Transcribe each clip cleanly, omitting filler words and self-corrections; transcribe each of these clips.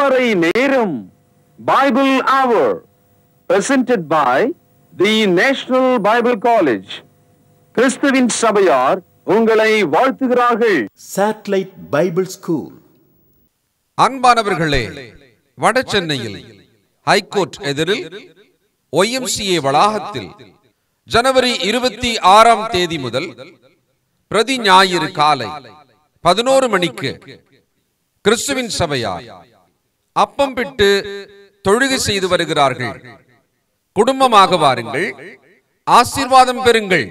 திருமறை நேரம் Bible Hour presented by the National Bible College. கிறிஸ்துவின் சபையார் உங்களை வாழ்த்துகிறார்கள். Satellite Bible School. அன்பானவர்களே, வடசென்னையில் ஹைகோர்ட் எதிரில் YMCA வளாகத்தில் ஜனவரி 26ஆம் தேதி முதல் பிரதி ஞாயிறு காலை 11 மணிக்கு கிறிஸ்துவின் சபையார் அப்பம் பிட்டு தொழுகை செய்து வருகிறார்கள். குடும்பமாக வாருங்கள், ஆசீர்வாதம் பெறுங்கள்.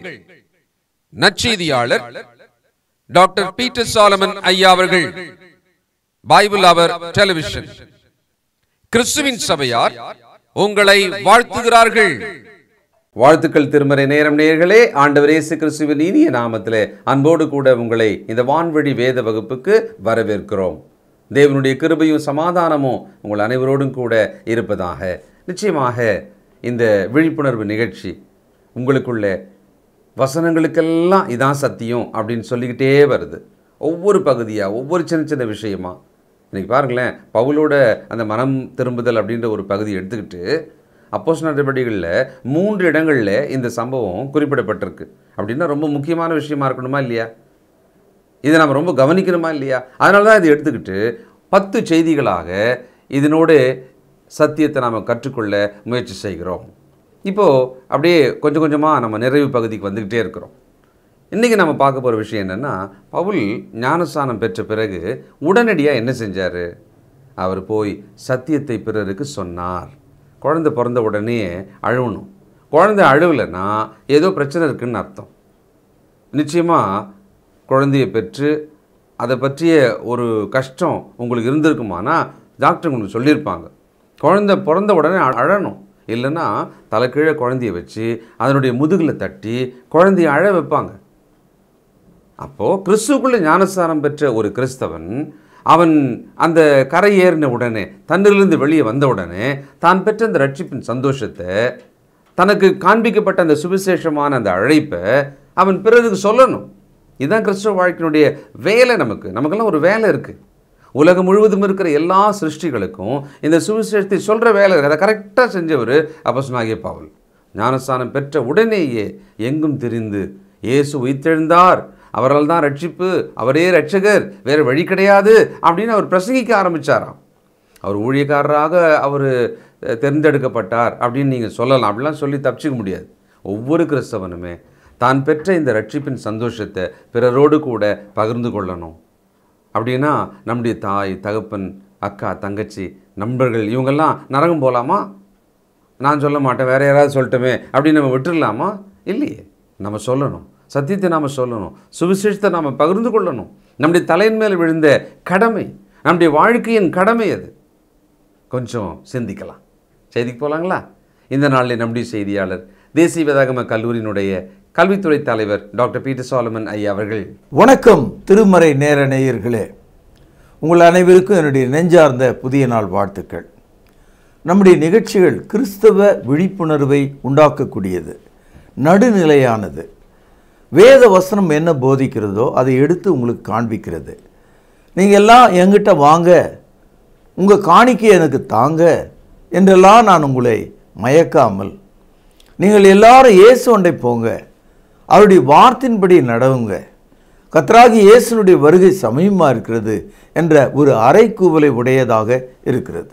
நற்செய்தியாளர் டாக்டர் பீட்டர் சாலமன் ஐயா அவர்கள், பைபிள் அவர் டெலிவிஷன். கிறிஸ்துவின் சபையார் உங்களை வாழ்த்துகிறார்கள். வாழ்த்துக்கள். திருமறை நேரம் நேயர்களே, ஆண்டவர் இயேசு கிறிஸ்துவின் இனிய நாமத்திலே அன்போடு கூட உங்களை இந்த வான்வழி வேத வகுப்புக்கு வரவேற்கிறோம். தேவனுடைய கிருபையும் சமாதானமும் உங்கள் அனைவரோடும் கூட இருப்பதாக. நிச்சயமாக இந்த விழிப்புணர்வு நிகழ்ச்சி உங்களுக்குள்ள வசனங்களுக்கெல்லாம் இதான் சத்தியம் அப்படின்னு சொல்லிக்கிட்டே வருது. ஒவ்வொரு பகுதியாக, ஒவ்வொரு சின்ன சின்ன விஷயமா. இன்றைக்கி பாருங்களேன், பவுலோட அந்த மனம் திரும்புதல் அப்படின்ற ஒரு பகுதி எடுத்துக்கிட்டு அப்போஸ்தலர் நடவடிக்கைகளில் 3 இடங்களில் இந்த சம்பவம் குறிப்பிடப்பட்டிருக்கு. அப்படின்னா ரொம்ப முக்கியமான விஷயமா இருக்கணுமா இல்லையா? இதை நம்ம ரொம்ப கவனிக்கணுமா இல்லையா? அதனால தான் இதை எடுத்துக்கிட்டு 10 செய்திகளாக இதனோடு சத்தியத்தை நாம் கற்றுக்கொள்ள முயற்சி செய்கிறோம். இப்போது அப்படியே கொஞ்சம் கொஞ்சமாக நம்ம நிறைவு பகுதிக்கு வந்துக்கிட்டே இருக்கிறோம். இன்றைக்கி நம்ம பார்க்க போகிற விஷயம் என்னென்னா, பவுல் ஞானஸ்நானம் பெற்ற பிறகு உடனடியாக என்ன செஞ்சார்? அவர் போய் சத்தியத்தை பிறருக்கு சொன்னார். குழந்தை பிறந்த உடனே அழுவணும். குழந்தை அழுவலைன்னா ஏதோ பிரச்சனை இருக்குதுன்னு அர்த்தம். நிச்சயமாக குழந்தையை பெற்று அதை பற்றிய ஒரு கஷ்டம் உங்களுக்கு இருந்திருக்குமானா டாக்டர் உங்களுக்கு சொல்லியிருப்பாங்க. குழந்தை பிறந்த உடனே அழணும். இல்லைன்னா தலைக்கீழே குழந்தைய வச்சு அதனுடைய முதுகில் தட்டி குழந்தைய அழ வைப்பாங்க. அப்போது கிறிஸ்துவுக்குள்ளே ஞானஸ்நானம் பெற்ற ஒரு கிறிஸ்தவன் அவன் அந்த கரை ஏறின உடனே, தன்னிலிருந்து வெளியே வந்த உடனே தான் பெற்ற அந்த ரட்சிப்பின் சந்தோஷத்தை, தனக்கு காண்பிக்கப்பட்ட அந்த சுவிசேஷமான அந்த அழைப்பை அவன் பிறருக்கு சொல்லணும். இதுதான் கிறிஸ்துவ வாழ்க்கையினுடைய வேலை. நமக்கெல்லாம் ஒரு வேலை இருக்குது. உலகம் முழுவதும் இருக்கிற எல்லா சிருஷ்டிகளுக்கும் இந்த சுவிசேஷத்தை சொல்கிற வேலை இருக்குது. அதை கரெக்டாக செஞ்சவர் அப்போஸ்தலனாகிய பவுல். ஞானஸ்நானம் பெற்ற உடனேயே எங்கும் திரிந்து இயேசு உயிர்த்தெழுந்தார், அவரால் தான் ரட்சிப்பு, அவரே ரட்சகர், வேறு வழி கிடையாது அப்படின்னு அவர் பிரசங்கிக்க ஆரம்பித்தாராம். அவர் ஊழியக்காரராக அவர் தேர்ந்தெடுக்கப்பட்டார் அப்படின்னு நீங்கள் சொல்லலாம். அப்படிலாம் சொல்லி தப்பிச்சிக்க முடியாது. ஒவ்வொரு கிறிஸ்தவனுமே தான் பெற்ற இந்த ரட்சிப்பின் சந்தோஷத்தை பிறரோடு கூட பகிர்ந்து கொள்ளணும். அப்படின்னா நம்முடைய தாய், தகப்பன், அக்கா, தங்கச்சி, நண்பர்கள் இவங்கெல்லாம் நரகம் போகலாமா? நான் சொல்ல மாட்டேன், வேறு யாராவது சொல்லட்டுமே அப்படின்னு நம்ம விட்டுடலாமா? இல்லையே. நம்ம சொல்லணும், சத்தியத்தை நாம் சொல்லணும், சுவிசேஷத்தை நாம் பகிர்ந்து கொள்ளணும். நம்முடைய தலையின் மேல் விழுந்த கடமை, நம்முடைய வாழ்க்கையின் கடமை அது. கொஞ்சம் சிந்திக்கலாம். செய்திக்கு போகலாங்களா? இந்த நாளில் நம்முடைய செய்தியாளர் தேசிய வேதாகம கல்லூரியினுடைய கல்வித்துறை தலைவர் டாக்டர் பீட்டர் சாலமன் ஐயா அவர்கள். வணக்கம் திருமறை நேர நேயர்களே, உங்கள் அனைவருக்கும் என்னுடைய நெஞ்சார்ந்த புதிய நாள் வாழ்த்துக்கள். நம்முடைய நிகழ்ச்சிகள் கிறிஸ்தவ விழிப்புணர்வை உண்டாக்கக்கூடியது, நடுநிலையானது. வேத வசனம் என்ன போதிக்கிறதோ அதை எடுத்து உங்களுக்கு காண்பிக்கிறது. நீங்கள் எல்லாம் என்கிட்ட வாங்க, உங்கள் காணிக்கை எனக்கு தாங்க என்றெல்லாம் நான் உங்களை மயக்காமல், நீங்கள் எல்லாரும் இயேசு ஒன்றை போங்க, அவருடைய வார்த்தையின்படி நடவுங்க, கர்த்தராகி இயேசுனுடைய வருகை சமயமாக இருக்கிறது என்ற ஒரு அறைகூவலை உடையதாக இருக்கிறது.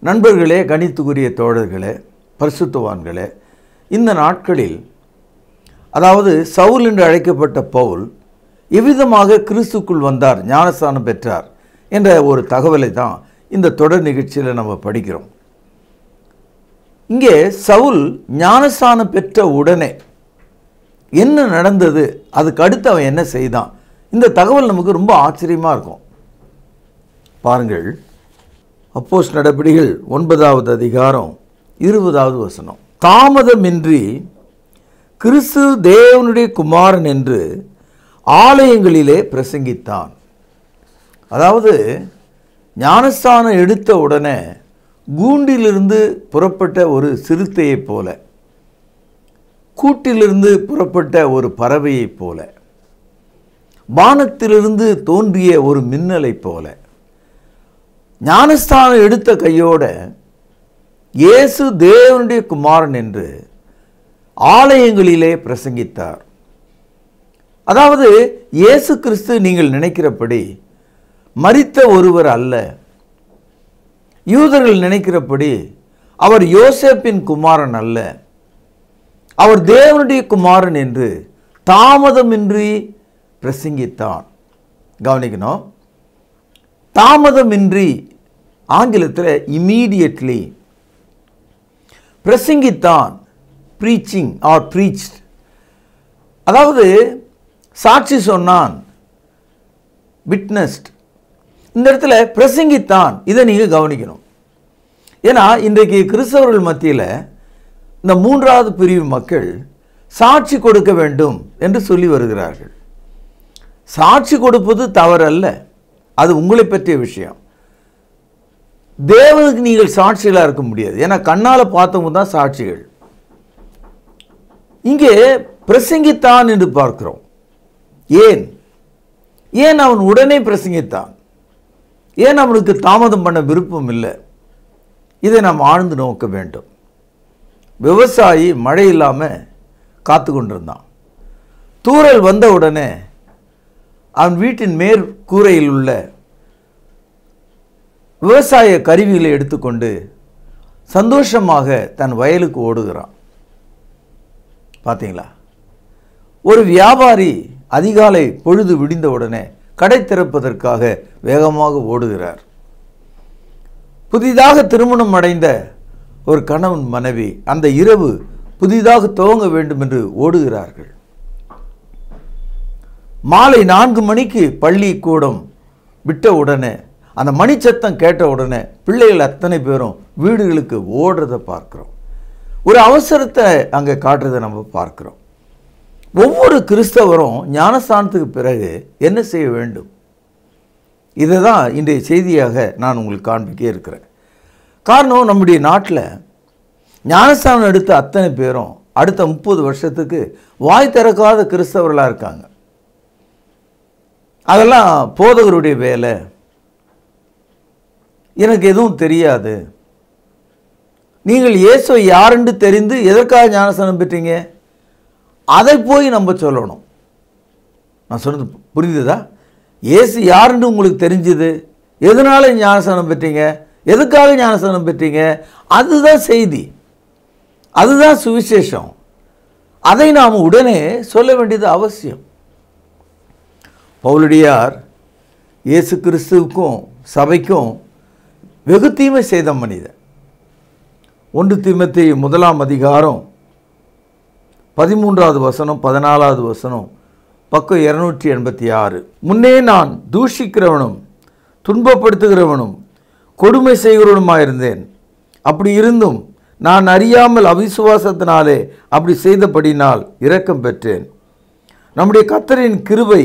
நண்பர்களே, கணித்துக்குரிய தோழர்களே, பரிசுத்தவான்களே, இந்த நாட்களில், அதாவது சவுல் என்று அழைக்கப்பட்ட பவுல் எவ்விதமாக கிறிஸ்துக்குள் வந்தார், ஞானஸ்நானம் பெற்றார் என்ற ஒரு தகவலை தான் இந்த தொடர் நிகழ்ச்சியில் நம்ம படிக்கிறோம். இங்கே சவுல் ஞானஸ்நானம் பெற்ற உடனே என்ன நடந்தது, அதுக்கு அடுத்து அவன் என்ன செய்தான், இந்த தகவல் நமக்கு ரொம்ப ஆச்சரியமாக இருக்கும். பாருங்கள், அப்போஸ்தலர் நடபடிகள் 9வது அதிகாரம் 20வது வசனம். தாமதமின்றி கிறிஸ்து தேவனுடைய குமாரன் என்று ஆலயங்களிலே பிரசங்கித்தான். அதாவது ஞானஸ்நானம் எடுத்த உடனே கூண்டிலிருந்து புறப்பட்ட ஒரு சிறுத்தையைப் போல, கூட்டிலிருந்து புறப்பட்ட ஒரு பறவையைப் போல, வானத்திலிருந்து தோன்றிய ஒரு மின்னலைப் போல, ஞானஸ்தானம் எடுத்த கையோட இயேசு தேவனுடைய குமாரன் என்று ஆலயங்களிலே பிரசங்கித்தார். அதாவது இயேசு கிறிஸ்து நீங்கள் நினைக்கிறபடி மரித்த ஒருவர் அல்ல. யூதர்கள் நினைக்கிறபடி அவர் யோசேப்பின் குமாரன் அல்ல. அவர் தேவனுடைய குமாரன் என்று தாமதமின்றி பிரசங்கித்தான். கவனிக்கணும், தாமதமின்றி ஆங்கிலத்தில் இமீடியட்லி பிரசங்கித்தான். ப்ரீச்சிங் ஆர் ப்ரீச்ட், அதாவது சாட்சி சொன்னான், விட்னஸ்ட். இந்த இடத்துல பிரசங்கித்தான். இதை நீங்கள் கவனிக்கணும். ஏன்னா இன்றைக்கு கிறிஸ்தவர்கள் மத்தியில் இந்த மூன்றாவது பிரிவு மக்கள் சாட்சி கொடுக்க வேண்டும் என்று சொல்லி வருகிறார்கள். சாட்சி கொடுப்பது தவறல்ல, அது உங்களை பற்றிய விஷயம். தேவனுக்கு நீங்கள் சாட்சிகளாக இருக்க முடியாது. ஏன்னா கண்ணால் பார்த்தவங்க தான் சாட்சிகள். இங்கே பிரசங்கித்தான் என்று பார்க்கிறோம். ஏன் அவன் உடனே பிரசங்கித்தான்? ஏன் அவனுக்கு தாமதம் பண்ண விருப்பம் இல்லை? இதை நாம் ஆழ்ந்து நோக்க வேண்டும். விவசாயி மழை இல்லாமல் காத்து கொண்டிருந்தான். தூறல் வந்த உடனே அவன் வீட்டின் மேற்கூரையில் உள்ள விவசாய கருவிகளை எடுத்துக்கொண்டு சந்தோஷமாக தன் வயலுக்கு ஓடுகிறான். பார்த்தீங்களா? ஒரு வியாபாரி அதிகாலை பொழுது விடிந்த உடனே கடை திறப்பதற்காக வேகமாக ஓடுகிறார். புதிதாக திருமணம் அடைந்த ஒரு கணவன் மனைவி அந்த இரவு புதிதாக துவங்க வேண்டும் என்று ஓடுகிறார்கள். மாலை 4 மணிக்கு பள்ளி கூடம் விட்ட உடனே, அந்த மணிச்சத்தம் கேட்ட உடனே பிள்ளைகள் அத்தனை பேரும் வீடுகளுக்கு ஓடுறதை பார்க்கிறோம். ஒரு அவசரத்தை அங்கே காட்டுறதை நம்ம பார்க்கிறோம். ஒவ்வொரு கிறிஸ்தவரும் ஞானஸ்தானத்துக்கு பிறகு என்ன செய்ய வேண்டும்? இதை தான் இன்றைய செய்தியாக நான் உங்களுக்கு காண்பிக்க இருக்கிறேன். காரணம், நம்முடைய நாட்டில் ஞானஸ்தானம் எடுத்த அத்தனை பேரும் அடுத்த 30 வருஷத்துக்கு வாய் திறக்காத கிறிஸ்தவர்களாக இருக்காங்க. அதெல்லாம் போதகருடைய வேலை, எனக்கு எதுவும் தெரியாது. நீங்கள் இயேசுவை யாரென்று தெரிந்து எதற்காக ஞானஸ்தானம் பெற்றீங்க? அதை போய் நம்ம சொல்லணும். நான் சொன்னது புரியுதுதா? இயேசு யாருன்னு உங்களுக்கு தெரிஞ்சது, எதனால ஞானஸ்தானம் பெற்றீங்க, எதுக்காக ஞானஸ்தானம் பெற்றீங்க, அதுதான் செய்தி, அதுதான் சுவிசேஷம். அதை நாம் உடனே சொல்ல வேண்டியது அவசியம். பவுலடியார் இயேசு கிறிஸ்துவுக்கும் சபைக்கும் வெகு தீமை செய்த மனிதன். 1 தீமோத்தேயு 1 அதிகாரம் 13வது வசனம் 14வது வசனம், பக்கம் 286. முன்னே நான் தூஷிக்கிறவனும் துன்பப்படுத்துகிறவனும் கொடுமை செய்கிறவனுமாயிருந்தேன். அப்படி இருந்தும் நான் அறியாமல் அவிசுவாசத்தினாலே அப்படி செய்தபடினால் இரக்கம் பெற்றேன். நம்முடைய கர்த்தரின் கிருபை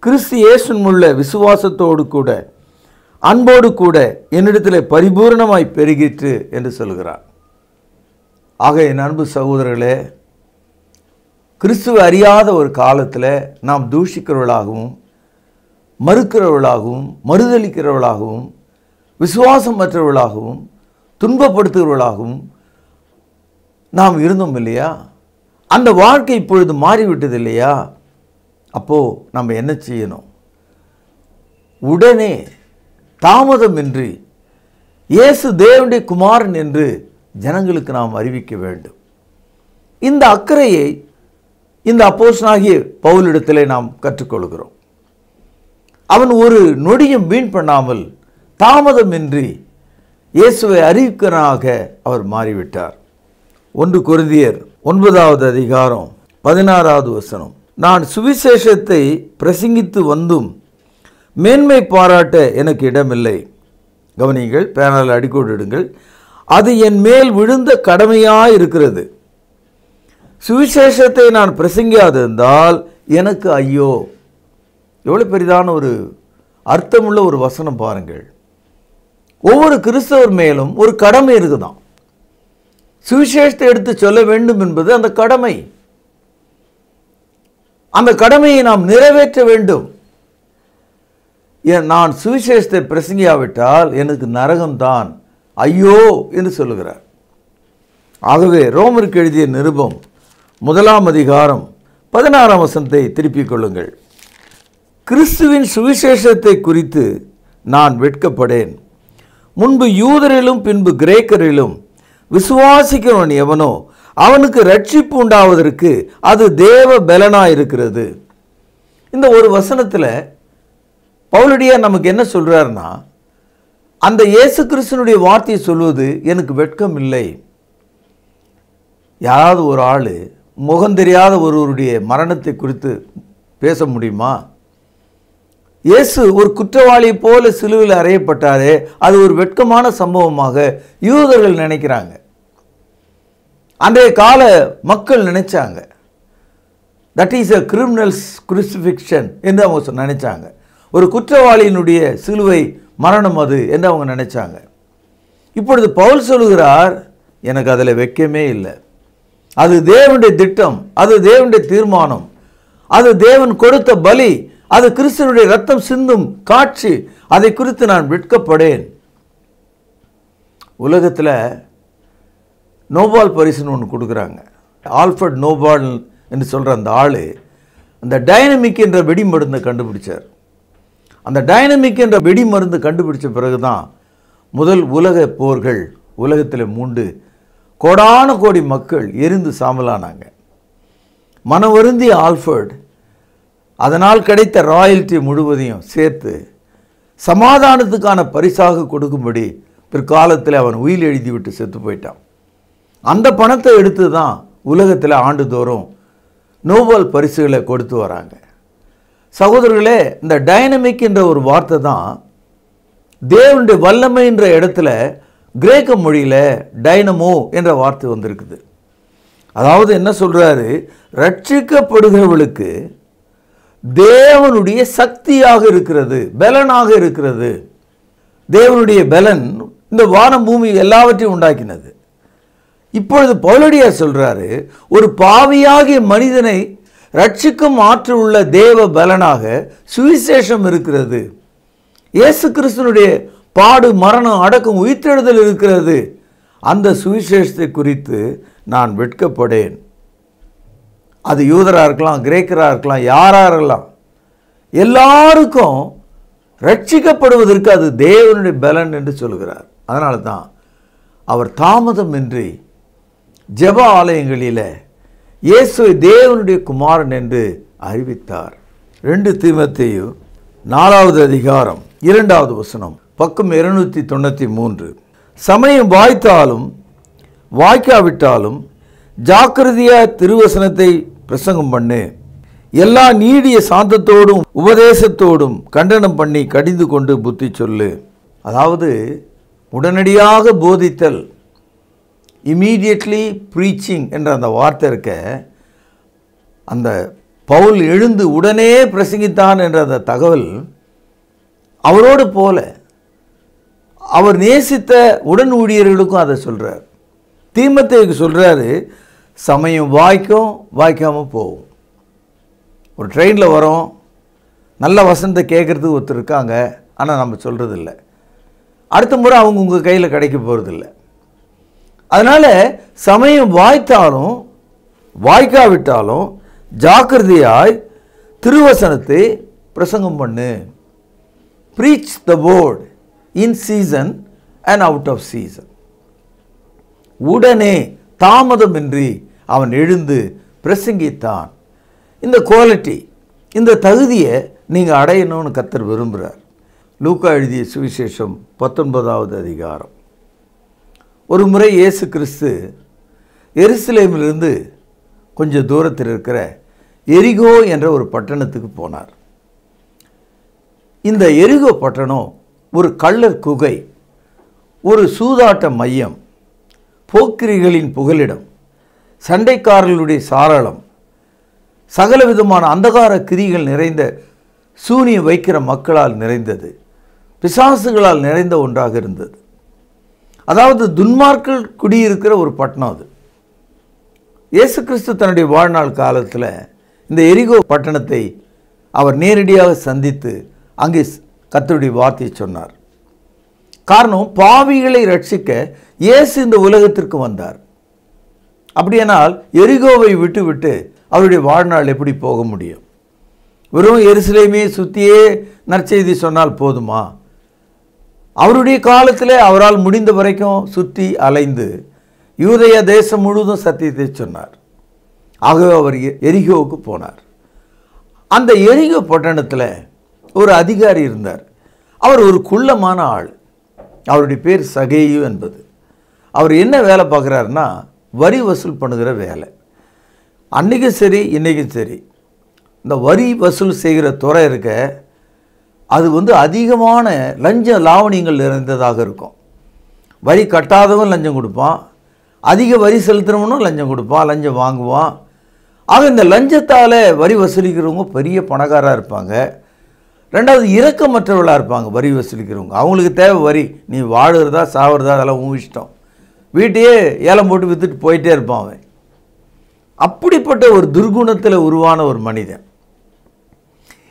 கிறிஸ்து இயேசுவின் உள்ள விசுவாசத்தோடு கூட அன்போடு கூட என்னிடத்தில் பரிபூர்ணமாய் பெருகிற்று என்று சொல்கிறார். ஆக என் அன்பு சகோதரர்களே, கிறிஸ்துவை அறியாத ஒரு காலத்தில் நாம் தூஷிக்கிறவர்களாகவும் மறுக்கிறவர்களாகவும் மறுதளிக்கிறவர்களாகவும் விசுவாசமற்றவர்களாகவும் துன்பப்படுத்துகிறவர்களாகவும் நாம் இருந்தோம் இல்லையா? அந்த வாழ்க்கை இப்பொழுது மாறிவிட்டது இல்லையா? அப்போது நம்ம என்ன செய்யணும்? உடனே தாமதமின்றி இயேசு தேவனுடைய குமாரன் என்று ஜனங்களுக்கு நாம் அறிவிக்க வேண்டும். இந்த அக்கறையை இந்த அப்போஸ்தலனாகிய பவுலிடத்திலே நாம் கற்றுக்கொள்கிறோம். அவன் ஒரு நொடியும் வீண் பண்ணாமல் தாமதமின்றி இயேசுவை அறிவிக்கிறனாக அவர் மாறிவிட்டார். 1 கொரிந்தியர் 9வது அதிகாரம் 16வது வசனம், நான் சுவிசேஷத்தை பிரசங்கித்து வந்தும் மேன்மை பாராட்ட எனக்கு இடமில்லை. கவனிங்கள், பேனல் அடிக்கோடிடுங்கள். அது என் மேல் விழுந்த கடமையாயிருக்கிறது. சுவிசேஷத்தை நான் பிரசங்கியாதிருந்தால் எனக்கு ஐயோ. எவ்வளோ பெரிதான ஒரு அர்த்தமுள்ள ஒரு வசனம் பாருங்கள். ஒவ்வொரு கிறிஸ்தவர் மேலும் ஒரு கடமை இருக்குதான். சுவிசேஷத்தை எடுத்து சொல்ல வேண்டும் என்பது அந்த கடமை. அந்த கடமையை நாம் நிறைவேற்ற வேண்டும். நான் சுவிசேஷத்தை பிரசங்கியாவிட்டால் எனக்கு நரகம்தான், ஐயோ என்று சொல்லுகிறார். ஆகவே ரோமருக்கு எழுதிய நிருபம் 1 அதிகாரம் 16 வசனத்தை திருப்பிக் கொள்ளுங்கள். கிறிஸ்துவின் சுவிசேஷத்தை குறித்து நான் வெட்கப்படேன். முன்பு யூதரிலும் பின்பு கிரேக்கரிலும் விசுவாசிக்கிறவன் எவனோ அவனுக்கு ரட்சிப்பு உண்டாவதற்கு அது தேவ பலனாயிருக்கிறது. இந்த ஒரு வசனத்தில் பவுலடியார் நமக்கு என்ன சொல்றாருன்னா, அந்த இயேசு கிறிஸ்துனுடைய வார்த்தையை சொல்வது எனக்கு வெட்கம் இல்லை. யாராவது ஒரு ஆள் முகம் தெரியாத ஒருவருடைய மரணத்தை குறித்து பேச முடியுமா? இயேசு ஒரு குற்றவாளி போல சிலுவையில் அறையப்பட்டாரே, அது ஒரு வெட்கமான சம்பவமாக யூதர்கள் நினைக்கிறாங்க. அன்றைய கால மக்கள் நினைச்சாங்க. That is a criminal's crucifixion என்று அவங்க நினைச்சாங்க. ஒரு குற்றவாளியினுடைய சிலுவை மரணம் அது என்று அவங்க நினைச்சாங்க. இப்பொழுது பவுல் சொல்லுகிறார், எனக்கு அதில் வெட்கமே இல்லை. அது தேவனுடைய திட்டம், அது தேவனுடைய தீர்மானம், அது தேவன் கொடுத்த பலி, அது கிறிஸ்துவனுடைய ரத்தம் சிந்தும் காட்சி. அதை குறித்து நான் வெட்கப்படேன். உலகத்தில் நோபால் பரிசுன்னு ஒன்று கொடுக்குறாங்க. ஆல்ஃபர்ட் நோபால் என்று சொல்கிற அந்த ஆள் அந்த டைனமிக் என்ற வெடி மருந்தை கண்டுபிடிச்சார். அந்த டைனமிக் என்ற வெடி மருந்து கண்டுபிடிச்ச பிறகு தான் முதல் உலக போர்கள் உலகத்தில் மூண்டு கோடான கோடி மக்கள் எரிந்து சாம்பலானாங்க. மனவருந்திய ஆல்ஃபர்ட் அதனால் கிடைத்த ராயல்ட்டி முழுவதையும் சேர்த்து சமாதானத்துக்கான பரிசாக கொடுக்கும்படி பிற்காலத்தில் அவன் உயில் எழுதிவிட்டு செத்து போயிட்டான். அந்த பணத்தை எடுத்து தான் உலகத்தில் ஆண்டுதோறும் நோபல் பரிசுகளை கொடுத்து வராங்க. சகோதரர்களே, இந்த டைனமிக் என்ற ஒரு வார்த்தை தான் தேவனுடைய வல்லமை என்ற இடத்துல கிரேக்க மொழியில் டைனமோ என்ற வார்த்தை வந்திருக்குது. அதாவது என்ன சொல்றாரு, ரட்சிக்கப்படுகிறவர்களுக்கு தேவனுடைய சக்தியாக இருக்கிறது, பலனாக இருக்கிறது. தேவனுடைய பலன் இந்த வானம் பூமி எல்லாவற்றையும் உண்டாக்கினது. இப்பொழுது பவுலடியார் சொல்றாரு, ஒரு பாவியாகிய மனிதனை ரட்சிக்கும் ஆற்றல் உள்ள தேவ பலனாக சுவிசேஷம் இருக்கிறது. இயேசு கிறிஸ்துனுடைய பாடு, மரணம், அடக்கம், உயிர்த்தெழுதல் இருக்கிறது. அந்த சுவிசேஷத்தை குறித்து நான் வெட்கப்படேன். அது யூதராக இருக்கலாம், கிரேக்கராக இருக்கலாம், யாராக இருக்கலாம், எல்லாருக்கும் ரட்சிக்கப்படுவதற்கு அது தேவனுடைய பலன் என்று சொல்கிறார். அதனால தான் அவர் தாமதமின்றி ஜெப ஆலயங்களில் இயேசுவை தேவனுடைய குமாரன் என்று அறிவித்தார். 2 தீமோத்தேயு 4 அதிகாரம் 2 வசனம், பக்கம் 293. சமயம் வாய்த்தாலும் வாய்க்காவிட்டாலும் ஜாக்கிரதையாக திருவசனத்தை பிரசங்கம் பண்ணு. எல்லா நீடிய சாந்தத்தோடும் உபதேசத்தோடும் கண்டனம் பண்ணி கடிந்து கொண்டு புத்தி சொல்லு. அதாவது உடனடியாக போதித்தல், இமீடியட்லி ப்ரீச்சிங் என்ற அந்த வார்த்தை இருக்க, அந்த பவுல் எழுந்து உடனே பிரசங்கித்தான் என்ற அந்த தகவல் அவரோடு போல அவர் நேசித்த உடன் ஊழியர்களுக்கும் அதை சொல்கிறார். தீமோத்தேயுக்கு சொல்கிறாரு, சமயம் வாய்க்கும் வாய்க்காமல் போகும். ஒரு ட்ரெயினில் வரோம், நல்ல வசனத்தை கேட்குறதுக்கு ஒருத்தர் இருக்காங்க, ஆனால் நம்ம சொல்கிறது இல்லை. அடுத்த முறை அவங்க உங்கள் கையில் கிடைக்க போகிறதில்ல. அதனால் சமயம் வாய்த்தாலும் வாய்க்காவிட்டாலும் ஜாக்கிரதையாய் திருவசனத்தை பிரசங்கம் பண்ணு. Preach the word in season and out of season. உடனே தாமதமின்றி அவன் எழுந்து பிரசங்கித்தான். இந்த குவாலிட்டி, இந்த தகுதியை நீங்கள் அடையணும்னு கர்த்தர் விரும்புகிறார். லூக்கா எழுதிய சுவிசேஷம் 19 அதிகாரம். ஒரு முறை இயேசு கிறிஸ்து எருசலேமிலிருந்து கொஞ்சம் தூரத்தில் இருக்கிற எரிகோ என்ற ஒரு பட்டணத்துக்கு போனார். இந்த எரிகோ பட்டணம் ஒரு கள்ளர் குகை, ஒரு சூதாட்ட மையம், போக்கிரிகளின் புகலிடம், சண்டைக்காரர்களுடைய சாராளம், சகலவிதமான அந்தகார கிரிகள் நிறைந்த, சூனியம் வைக்கிற மக்களால் நிறைந்தது, பிசாசுகளால் நிறைந்த ஒன்றாக இருந்தது. அதாவது துன்மார்கள் குடியிருக்கிற ஒரு பட்டணம் அது. இயேசு கிறிஸ்து தன்னுடைய வாழ்நாள் காலத்தில் இந்த எரிகோ பட்டணத்தை அவர் நேரடியாக சந்தித்து அங்கே கர்த்தருடைய வார்த்தையை சொன்னார். காரணம், பாவிகளை ரட்சிக்க இயேசு இந்த உலகத்திற்கு வந்தார். அப்படியானால் எரிகோவை விட்டு அவருடைய வாழ்நாள் எப்படி போக முடியும்? வெறும் எருசலேமே சுற்றியே நற்செய்தி சொன்னால் போதுமா? அவருடைய காலத்தில் அவரால் முடிந்த வரைக்கும் சுற்றி அலைந்து யூதேய தேசம் முழுவதும் சத்தியத்தை சொன்னார். ஆகவே அவர் எரிகோவுக்கு போனார். அந்த எரிகோ பட்டணத்தில் ஒரு அதிகாரி இருந்தார். அவர் ஒரு குள்ளமான ஆள். அவருடைய பேர் சகேயு என்பது. அவர் என்ன வேலை பார்க்குறாருன்னா, வரி வசூல் பண்ணுகிற வேலை. அன்றைக்கும் சரி இன்றைக்கும் சரி இந்த வரி வசூல் செய்கிற துறை இருக்க, அது அதிகமான லஞ்ச லாவணியங்கள் நிறைந்ததாக இருக்கும். வரி கட்டாதவன் லஞ்சம் கொடுப்பான், அதிக வரி செலுத்துகிறவனும் லஞ்சம் கொடுப்பான், லஞ்சம் வாங்குவான். ஆக இந்த லஞ்சத்தால் வரி வசூலிக்கிறவங்க பெரிய பணக்காராக இருப்பாங்க. ரெண்டாவது, இரக்கமற்றவர்களாக இருப்பாங்க வரி வசூலிக்கிறவங்க. அவங்களுக்கு தேவை வரி. நீ வாழுறதா சாவுறதா அதெல்லாம் உன் இஷ்டம். வீட்டையே ஏலம் போட்டு விற்றுட்டு போயிட்டே இருப்பான் அவன். அப்படிப்பட்ட ஒரு துர்குணத்தில் உருவான ஒரு மனிதன்.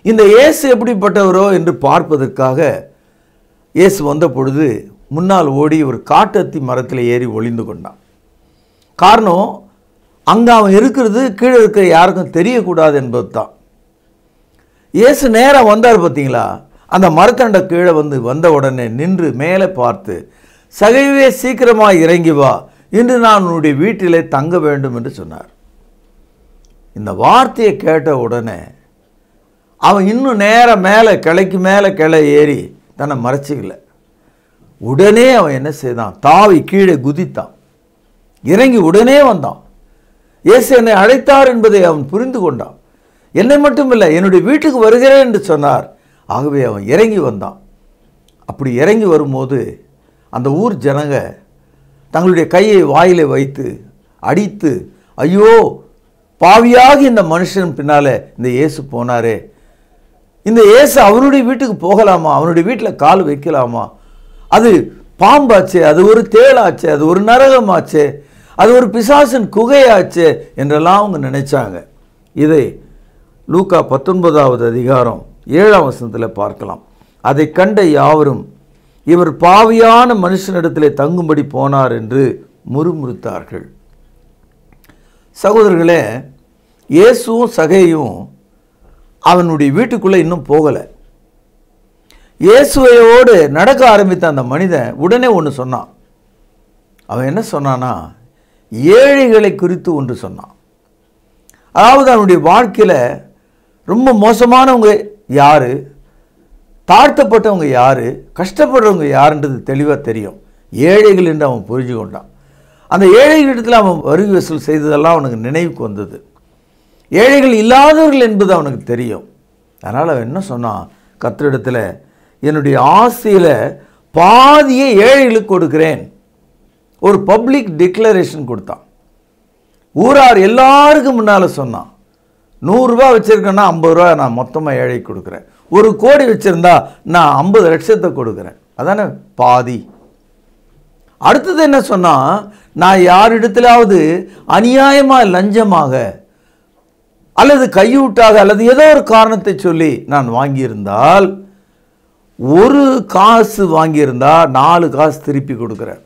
இந்த இயேசு எப்படிப்பட்டவரோ என்று பார்ப்பதற்காக இயேசு வந்த பொழுது முன்னால் ஓடி ஒரு காட்டத்தி மரத்தில் ஏறி ஒளிந்து கொண்டான். காரணம், அங்கே அவன் இருக்கிறது கீழே இருக்கிற யாருக்கும் தெரியக்கூடாது என்பது தான். இயேசு நேராக வந்தார் பார்த்தீங்களா, அந்த மரத்தண்டை கீழே வந்த உடனே நின்று மேலே பார்த்து, சகைவே சீக்கிரமாக இறங்கி வா, இன்று நான் உன்னுடைய வீட்டிலே தங்க வேண்டும் என்று சொன்னார். இந்த வார்த்தையை கேட்ட உடனே அவன் இன்னும் நேராக மேலே கிளை ஏறி தன்னை மறைச்சிக்கல. உடனே அவன் என்ன செய்தான், தாவி கீழே குதித்தான், இறங்கி உடனே வந்தான். இயேசு என்னை அழைத்தார் என்பதை அவன் புரிந்து கொண்டான். என்னை மட்டும் இல்லை, என்னுடைய வீட்டுக்கு வருகிறேன் என்று சொன்னார். ஆகவே அவன் இறங்கி வந்தான். அப்படி இறங்கி வரும்போது அந்த ஊர் ஜனங்க தங்களுடைய கையை வாயிலே வைத்து அடித்து, ஐயோ பாவியாகி இந்த மனுஷன் பின்னால் இந்த இயேசு போனாரே, இந்த இயேசு அவருடைய வீட்டுக்கு போகலாமா, அவனுடைய வீட்டில் கால் வைக்கலாமா, அது பாம்பாச்சே, அது ஒரு தேளாச்சே, அது ஒரு நரகமாச்சே, அது ஒரு பிசாசின் குகையாச்சே என்றெல்லாம் அவங்க நினைச்சாங்க. இதை லூக்கா 19வது அதிகாரம் 7ஆம் வசனத்தில் பார்க்கலாம். அதை கண்ட யாவரும் இவர் பாவியான மனுஷனிடத்திலே தங்கும்படி போனார் என்று முறுமுறுத்தார்கள். சகோதரர்களே, இயேசுவும் சகேயும் அவனுடைய வீட்டுக்குள்ளே இன்னும் போகலை. இயேசுவையோடு நடக்க ஆரம்பித்த அந்த மனிதன் உடனே ஒன்று சொன்னான். அவன் என்ன சொன்னான்னா, ஏழைகளை குறித்து ஒன்று சொன்னான். அதாவது அவனுடைய வாழ்க்கையில் ரொம்ப மோசமானவங்க யார், தாழ்த்தப்பட்டவங்க யார், கஷ்டப்படுறவங்க யாருன்றது தெளிவாக தெரியும். ஏழைகள் என்று அவன் புரிஞ்சு கொண்டான். அந்த ஏழைகளிடத்தில் அவன் வரி வசூல் செய்ததெல்லாம் அவனுக்கு நினைவுக்கு வந்தது. ஏழைகள் இல்லாதவர்கள் என்பது அவனுக்கு தெரியும். அதனால் அவன் என்ன சொன்னான், கர்த்தரிடத்தில் என்னுடைய ஆசையில் பாதியை ஏழைகளுக்கு கொடுக்கிறேன். ஒரு பப்ளிக் டிக்ளரேஷன் கொடுத்தான். ஊரார் எல்லாருக்கும் முன்னால் சொன்னான், 100 ரூபா வச்சுருக்கேன்னா 50 ரூபா நான் மொத்தமாக ஏழைக்கு கொடுக்குறேன். 1 கோடி வச்சுருந்தா நான் 50 லட்சத்தை கொடுக்குறேன். அதானே பாதி. அடுத்தது என்ன சொன்னால், நான் யாரிடத்திலாவது அநியாயமாக லஞ்சமாக அல்லது கையூட்டாக அல்லது ஏதோ ஒரு காரணத்தை சொல்லி நான் வாங்கியிருந்தால், 1 காசு வாங்கியிருந்தால் 4 காசு திருப்பி கொடுக்குறேன்.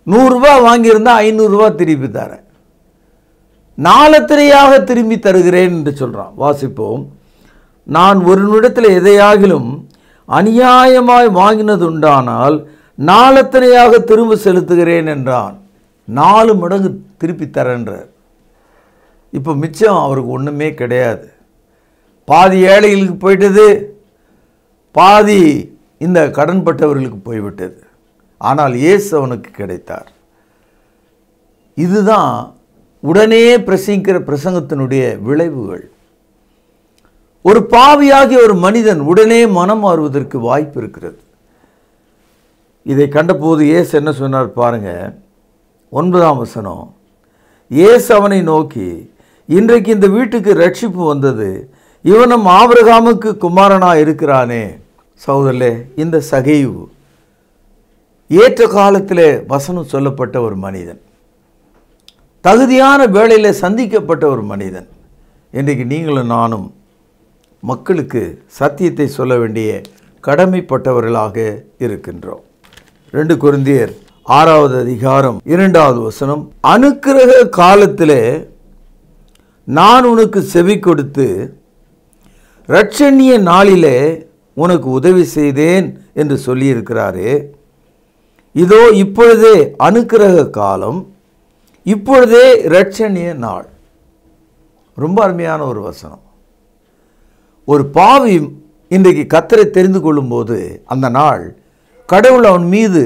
100 ரூபா வாங்கியிருந்தால் 500 ரூபா திருப்பி தரேன். 4 திரும்பி தருகிறேன் என்று சொல்கிறான். வாசிப்போம். நான் ஒரு நிமிடத்தில் எதையாகிலும் அநியாயமாய் வாங்கினது உண்டானால் 4 திரும்ப செலுத்துகிறேன் என்றான். 4 மடங்கு திருப்பி தரேன்றார். இப்போ மிச்சம் அவருக்கு ஒன்றுமே கிடையாது. பாதி ஏழைகளுக்கு போயிட்டது, பாதி இந்த கடன்பட்டவர்களுக்கு போய்விட்டது. ஆனால் இயேசு அவனுக்கு கிடைத்தார். இதுதான் உடனே பிரசங்கிக்கிற பிரசங்கத்தினுடைய விளைவுகள். ஒரு பாவியாகிய ஒரு மனிதன் உடனே மனம் மாறுவதற்கு வாய்ப்பு இருக்கிறது. இதை கண்டபோது இயேசு என்ன சொன்னார் பாருங்க, 9ஆம் வசனம். இயேசு அவனை நோக்கி, இன்றைக்கு இந்த வீட்டுக்கு ரட்சிப்பு வந்தது, இவனும் ஆபிரகாமுக்கு குமாரனா இருக்கிறானே. சகோதரர்களே, இந்த சகேயு ஏற்ற காலத்தில் வசனம் சொல்லப்பட்ட ஒரு மனிதன், தகுதியான வேளையில் சந்திக்கப்பட்ட ஒரு மனிதன். இன்றைக்கு நீங்களும் நானும் மக்களுக்கு சத்தியத்தை சொல்ல வேண்டிய கடமைப்பட்டவர்களாக இருக்கின்றோம். 2 கொரிந்தியர் 6வது அதிகாரம் 2வது வசனம், அனுக்கிரக காலத்திலே நான் உனக்கு செவி கொடுத்து இரட்சணிய நாளிலே உனக்கு உதவி செய்தேன் என்று சொல்லியிருக்கிறாரே, இதோ இப்பொழுதே அனுக்கிரக காலம், இப்பொழுதே இரட்சணிய நாள். ரொம்ப அருமையான ஒரு வசனம். ஒரு பாவி இன்றைக்கு கர்த்தரை தெரிந்து கொள்ளும்போது அந்த நாள் கடவுள் அவன் மீது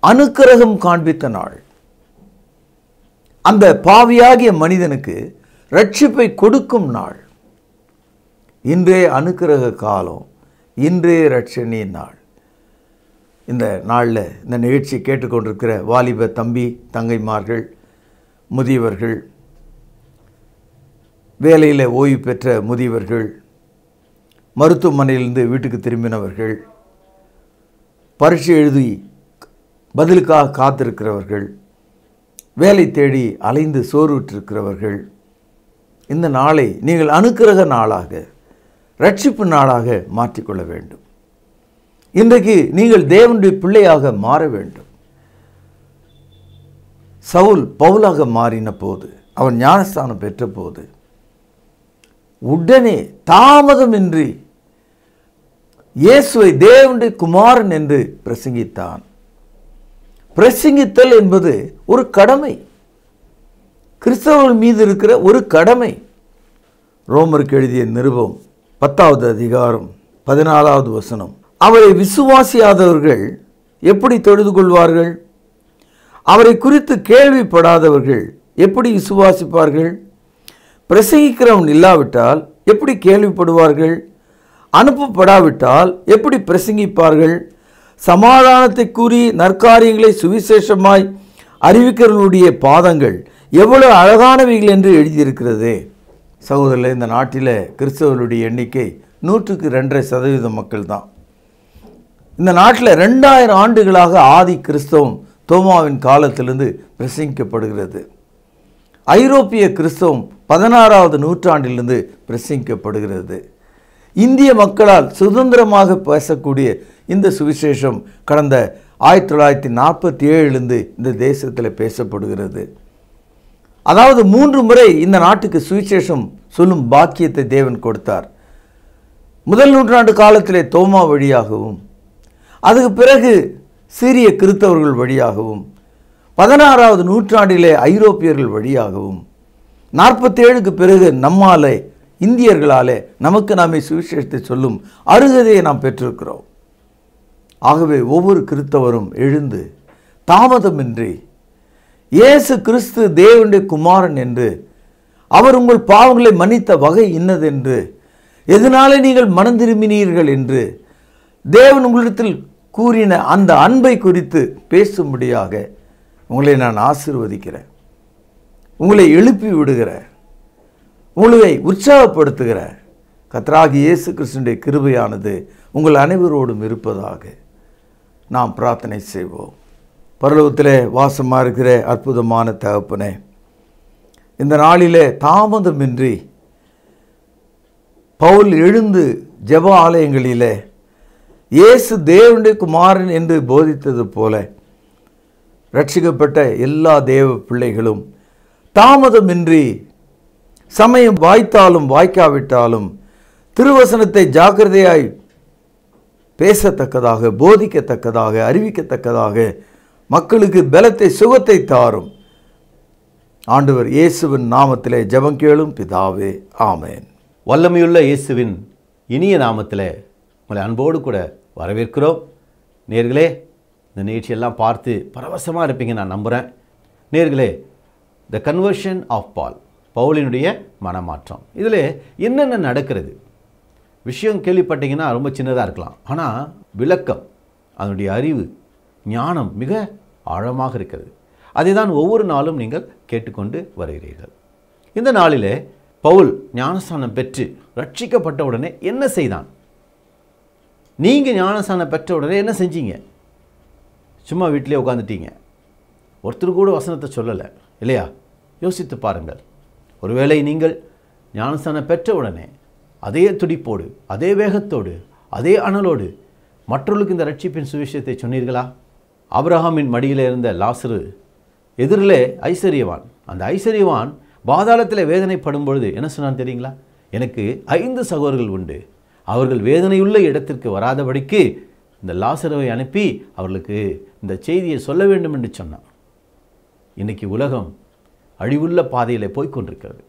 அனுக்கிரகம் காண்பித்த நாள். அந்த பாவியாகிய மனிதனுக்கு ரட்சிப்பை கொடுக்கும் நாள். இன்றே அனுக்கிரக காலம், இன்றே இரட்சணிய நாள். இந்த நாளில் இந்த நிகழ்ச்சி கேட்டுக்கொண்டிருக்கிற வாலிப தம்பி தங்கைமார்கள், முதியவர்கள், வேலையில் ஓய்வு பெற்ற முதியவர்கள், மருத்துவமனையிலிருந்து வீட்டுக்கு திரும்பினவர்கள், பரீட்சை எழுதி பதிலுக்காக காத்திருக்கிறவர்கள், வேலை தேடி அலைந்து சோர்வுற்றிருக்கிறவர்கள், இந்த நாளை நீங்கள் அனுக்கிரக நாளாக, ரட்சிப்பு நாளாக மாற்றிக்கொள்ள வேண்டும். இன்றைக்கு நீங்கள் தேவனுடைய பிள்ளையாக மாற வேண்டும். சவுல் பவுலாக மாறின போது, அவன் ஞானஸ்தானம் பெற்ற போது, உடனே தாமதமின்றி இயேசுவை தேவனுடைய குமாரன் என்று பிரசங்கித்தான். பிரசங்கித்தல் என்பது ஒரு கடமை, கிறிஸ்தவர்கள் மீது இருக்கிற ஒரு கடமை. ரோமருக்கு எழுதிய நிருபம் 10வது அதிகாரம் 14வது வசனம், அவரை விசுவாசியாதவர்கள் எப்படி தொழுது கொள்வார்கள்? அவரை குறித்து கேள்விப்படாதவர்கள் எப்படி விசுவாசிப்பார்கள்? பிரசங்கிக்கிறவன் இல்லாவிட்டால் எப்படி கேள்விப்படுவார்கள்? அனுப்பப்படாவிட்டால் எப்படி பிரசங்கிப்பார்கள்? சமாதானத்தை கூறி நற்காரியங்களை சுவிசேஷமாய் அறிவிக்கிறவர்களுடைய பாதங்கள் எவ்வளவு அழகானவைகள் என்று எழுதியிருக்கிறதே. சகோதரர்களே, இந்த நாட்டில் கிறிஸ்தவர்களுடைய எண்ணிக்கை 102.5% மக்கள் தான். இந்த நாட்டில் 2000 ஆண்டுகளாக ஆதி கிறிஸ்தவம் தோமாவின் காலத்திலிருந்து பிரசங்கிக்கப்படுகிறது. ஐரோப்பிய கிறிஸ்தவம் 16வது நூற்றாண்டிலிருந்து பிரசங்கிக்கப்படுகிறது. இந்திய மக்களால் சுதந்திரமாக பேசக்கூடிய இந்த சுவிசேஷம் கடந்த 1947 இந்த தேசத்தில் பேசப்படுகிறது. அதாவது 3 முறை இந்த நாட்டுக்கு சுவிசேஷம் சொல்லும் பாக்கியத்தை தேவன் கொடுத்தார். முதல் நூற்றாண்டு காலத்திலே தோமா வழியாகவும், அதுக்கு பிறகு சீரிய கிறிஸ்தவர்கள் வழியாகவும், 16வது நூற்றாண்டிலே ஐரோப்பியர்கள் வழியாகவும், 47க்கு பிறகு நம்மாலே இந்தியர்களாலே நமக்கு நாமே சுவிசேஷத்தை சொல்லும் அருகதையை நாம் பெற்றிருக்கிறோம். ஆகவே ஒவ்வொரு கிறிஸ்தவரும் எழுந்து தாமதமின்றி இயேசு கிறிஸ்து தேவனுடைய குமாரன் என்று, அவர் உங்கள் பாவங்களை மன்னித்த வகை இன்னதென்று, எதனாலே நீங்கள் மனம் திரும்பினீர்கள் என்று தேவன் உங்களிடத்தில் கூறின அந்த அன்பை குறித்து பேசும்படியாக உங்களை நான் ஆசீர்வதிக்கிறேன். உங்களை எழுப்பி விடுகிறேன், உங்களை உற்சாகப்படுத்துகிறேன். கர்த்தராகிய இயேசு கிறிஸ்துவினுடைய கிருபையானது உங்கள் அனைவரோடும் இருப்பதாக நாம் பிரார்த்தனை செய்வோம். பரலோகத்திலே வாசமாக இருக்கிற அற்புதமான தகப்பனே, இந்த நாளிலே தாமதமின்றி பவுல் எழுந்து ஜெப ஆலயங்களிலே இயேசு தேவனுடைய குமாரன் என்று போதித்தது போல ரட்சிக்கப்பட்ட எல்லா தேவ பிள்ளைகளும் தாமதமின்றி, சமயம் வாய்த்தாலும் வாய்க்காவிட்டாலும் திருவசனத்தை ஜாக்கிரதையாய் பேசத்தக்கதாக, போதிக்கத்தக்கதாக, அறிவிக்கத்தக்கதாக மக்களுக்கு பலத்தை, சுகத்தை தாரும். ஆண்டவர் இயேசுவின் நாமத்திலே ஜெபம் கேளும் பிதாவே, ஆமென். வல்லமையுள்ள இயேசுவின் இனிய நாமத்திலே உங்களை அன்போடு கூட வரவேற்கிறோம். நேர்களே, இந்த நிகழ்ச்சியெல்லாம் பார்த்து பரவசமாக இருப்பீங்க நான் நம்புகிறேன். நேர்களே, த கன்வர்ஷன் ஆஃப் பால், பவுலினுடைய மனமாற்றம், இதில் என்னென்ன நடக்கிறது விஷயம் கேள்விப்பட்டீங்கன்னா ரொம்ப சின்னதாக இருக்கலாம். ஆனால் விளக்கம், அதனுடைய அறிவு, ஞானம் மிக ஆழமாக இருக்கிறது. அதை தான் ஒவ்வொரு நாளும் நீங்கள் கேட்டுக்கொண்டு வருகிறீர்கள். இந்த நாளிலே பவுல் ஞானஸ்தானம் பெற்று ரட்சிக்கப்பட்ட உடனே என்ன செய்தான்? நீங்கள் ஞானஸ்தானம் பெற்ற உடனே என்ன செஞ்சீங்க? சும்மா வீட்டிலே உட்காந்துட்டீங்க, ஒருத்தர் கூட வசனத்தை சொல்லலை இல்லையா? யோசித்து பாருங்கள். ஒருவேளை நீங்கள் ஞானஸ்தானம் பெற்ற உடனே அதே துடிப்போடு, அதே வேகத்தோடு, அதே அனலோடு மற்றவர்களுக்கு இந்த ரட்சிப்பின் சுவிசேஷத்தை சொன்னீர்களா? ஆபிரகாமின் மடியில் இருந்த லாசரு எதிரிலே ஐஸ்வர்யவான். அந்த ஐஸ்வர்யவான் பாதாளத்தில் வேதனைப்படும் பொழுது என்ன சொன்னான் தெரியுங்களா? எனக்கு 5 சகோதரர்கள் உண்டு, அவர்கள் வேதனையுள்ள இடத்திற்கு வராதபடிக்கு இந்த லாசருவை அனுப்பி அவர்களுக்கு இந்த செய்தியை சொல்ல வேண்டும் என்று சொன்னான். இன்னைக்கு உலகம் அழிவுள்ள பாதையில் போய்கொண்டிருக்கிறது,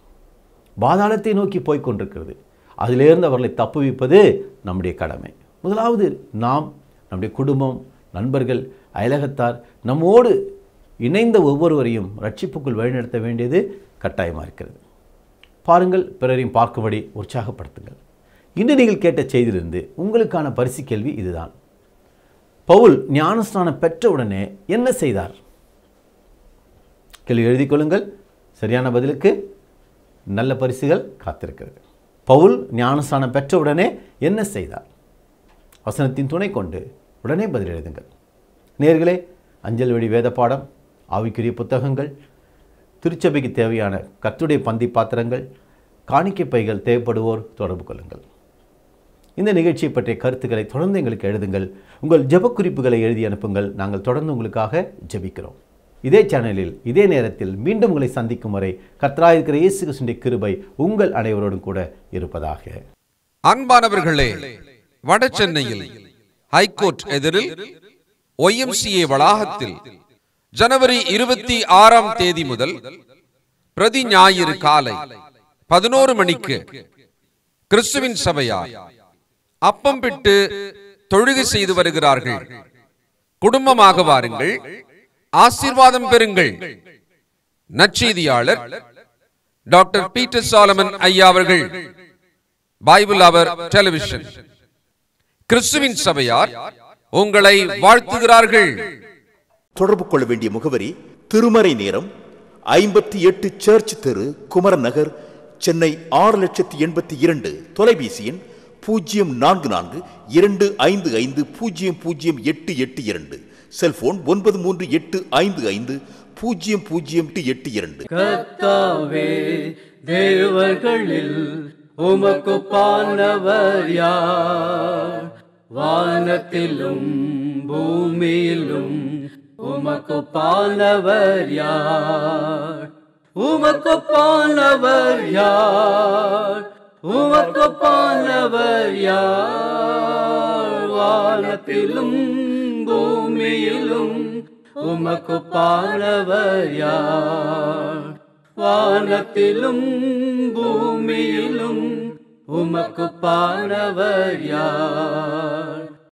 பாதாளத்தை நோக்கி போய்கொண்டிருக்கிறது. அதிலிருந்து அவர்களை தப்புவிப்பது நம்முடைய கடமை. முதலாவது நாம், நம்முடைய குடும்பம், நண்பர்கள், அயலகத்தார், நம்மோடு இணைந்த ஒவ்வொருவரையும் ரட்சிப்புக்குள் வழிநடத்த வேண்டியது கட்டாயமாக இருக்கிறது. பாருங்கள், பிறரையும் பார்க்கும்படி உற்சாகப்படுத்துங்கள். இன்று நீங்கள் கேட்ட செய்தியிலிருந்து உங்களுக்கான பரிசு கேள்வி இதுதான். பவுல் ஞானஸ்நானம் பெற்றவுடனே என்ன செய்தார்? கேள்வி எழுதிக் கொள்ளுங்கள். சரியான பதிலுக்கு நல்ல பரிசுகள் காத்திருக்கிறது. பவுல் ஞானஸ்நானம் பெற்றவுடனே என்ன செய்தார்? வசனத்தின் துணை கொண்டு உடனே பதில் எழுதுங்கள். நேயர்களே, அஞ்சல் வழி வேத பாடம், ஆவிக்குரிய புத்தகங்கள், திருச்சபைக்கு தேவையான கர்த்தருடைய பந்தி பாத்திரங்கள், காணிக்கை பைகள் தேவைப்படுவோர் தொடர்பு கொள்ளுங்கள். இந்த நிகழ்ச்சியை பற்றிய கருத்துக்களை தொடர்ந்து எங்களுக்கு எழுதுங்கள். உங்கள் ஜெப குறிப்புகளை எழுதி அனுப்புங்கள். நாங்கள் தொடர்ந்து உங்களுக்காக ஜெபிக்கிறோம். இதே சேனலில் இதே நேரத்தில் மீண்டும் உங்களை சந்திக்கும் வரை கர்த்தராயிருக்கிற இயேசு கிறிஸ்துவின் கிருபை உங்கள் அனைவரோடும் கூட இருப்பதாக. அன்பானவர்களே, வட சென்னையில் ஹைகோர்ட் எதிரில் YMCA வளாகத்தில் ஜனவரி 26ஆம் தேதி முதல் பிரதி ஞாயிறு காலை 11 மணிக்கு கிறிஸ்துவின் சபையார் அப்பம் பிட்டு தொழுகை செய்து வருகிறார்கள். குடும்பமாக வாருங்கள், ஆசீர்வாதம் பெறுங்கள். நற்செய்தியாளர் டாக்டர் பீட்டர் சாலமன் ஐயா அவர்கள், பைபிள் அவர் டெலிவிஷன். கிறிஸ்துவின் சபையார் உங்களை வாழ்த்துகிறார்கள். தொடர்பு கொள்ள வேண்டிய முகவரி: திருமறை நேரம், 58 சர்ச் தெரு, குமரன் நகர், சென்னை 6,82,000. தொலைபேசி எண் 044255008882. செல்போன் 9385500882. கர்த்தாவே, தேவர்களில் உமக்கு பானவர் யார்? வானத்திலும் பூமியிலும் உமக்கு பானவர் யார்? உமக்கு பானவர் யார்? உமக்கு பானவர் யார்? வானத்திலும் பூமியிலும் உமக்கு பானவர் யார்? வானத்திலும் பூமியிலும் உமக்கு பானவர் யார்?